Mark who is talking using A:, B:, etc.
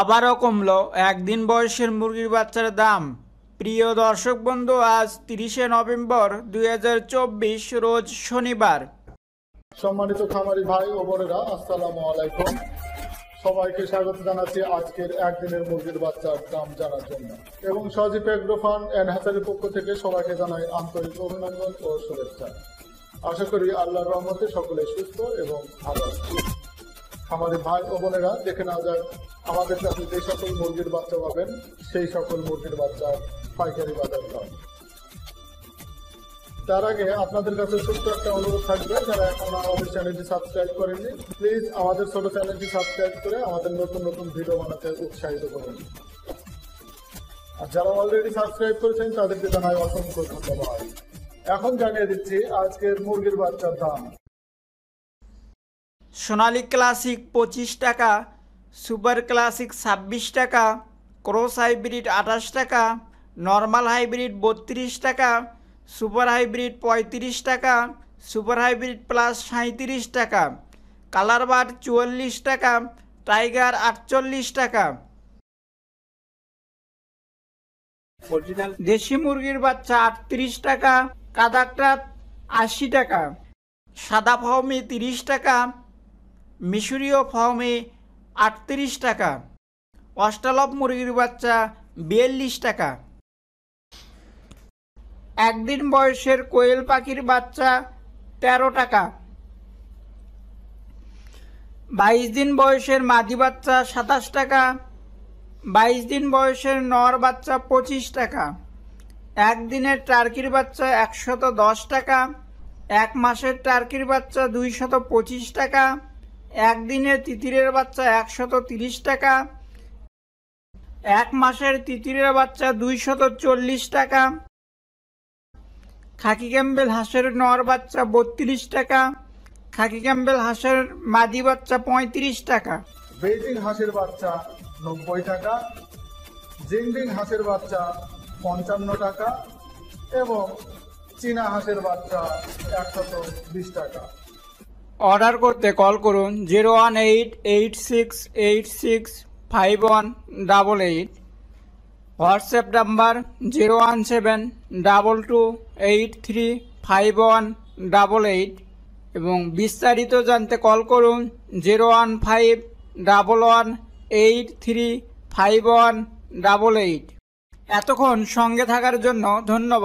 A: আবারও কমলো একদিন বয়সের মুরগির বাচ্চার দাম। প্রিয় দর্শক বন্ধু, আজ 30শে নভেম্বর 2024 রোজ শনিবার।
B: সম্মানিত খামারি ভাই ও বোনেরা, আসসালামু আলাইকুম। সবাইকে স্বাগত জানাচ্ছি আজকের একদিনের মুরগির বাচ্চার দাম জানার জন্য এবং সজীব এগ্রো ফার্ম এন্ড হ্যাচারির পক্ষ থেকে সবাইকে জানাই আন্তরিক অভিনন্দন ও শুভেচ্ছা। আশা করি আল্লাহর রহমতে সকলে সুস্থ এবং ভালো আছে। খামারি ভাই ও বোনেরা, দেখে নেওয়া যাক আমাদের কাছে যে সকল মুরগির বাচ্চা পাবেন সেই সকল মুরগির বাচ্চার পাইকারি বাজার দাম। তার আগে আপনাদের কাছে ছোট্ট একটা অনুরোধ থাকবে, যারা এখন আমাদের চ্যানেলটি সাবস্ক্রাইব করেননি, প্লিজ আমাদের ছোট চ্যানেলটি সাবস্ক্রাইব করে আমাদের নতুন নতুন ভিডিও বানাতে উৎসাহিত করুন। আর যারা অলরেডি সাবস্ক্রাইব করেছেন তাদেরকে জানাই অসংখ্য ধন্যবাদ। এখন জানিয়ে দিচ্ছি আজকের মুরগির বাচ্চার দাম।
A: সোনালী ক্লাসিক 25 টাকা, সুপার ক্লাসিক 26 টাকা, ক্রস হাইব্রিড 28 টাকা, নর্মাল হাইব্রিড 32 টাকা, সুপার হাইব্রিড 35 টাকা, সুপার হাইব্রিড প্লাস 37 টাকা, কালার বার্ড 44 টাকা, টাইগার 48 টাকা। দেশি মুরগির বাচ্চা 38 টাকা, কাদাকটা 80 টাকা, সাদা ফাউমি 30 টাকা, মিশরীয় ফাউমি 38 টাকা, অস্ট্রালপ মুরগির বাচ্চা 42 টাকা। একদিন বয়সের কোয়েল পাখির বাচ্চা 13 টাকা। 22 দিন বয়সের মাদি বাচ্চা 27 টাকা। 22 দিন বয়সের নর বাচ্চা 25 টাকা। একদিনের টার্কির বাচ্চা 110 টাকা। এক মাসের টার্কির বাচ্চা 225 টাকা। একদিনের তিতিরের বাচ্চা 130 টাকা। এক মাসের তিতিরের বাচ্চা 240 টাকা। খাকি ক্যাম্বেল হাঁসের নর বাচ্চা 32 টাকা। খাকি ক্যাম্বেল হাঁসের মাদি বাচ্চা 35 টাকা।
B: বেইজিং হাঁসের বাচ্চা 90 টাকা, জিংডিং হাঁসের বাচ্চা 55 টাকা এবং চীনা হাঁসের বাচ্চা 120 টাকা।
A: অর্ডার করতে কল করুন 01886865188, হোয়াটসঅ্যাপ নাম্বার 01722835188 এবং বিস্তারিত জানতে কল করুন 01511835188। এতক্ষণ সঙ্গে থাকার জন্য ধন্যবাদ।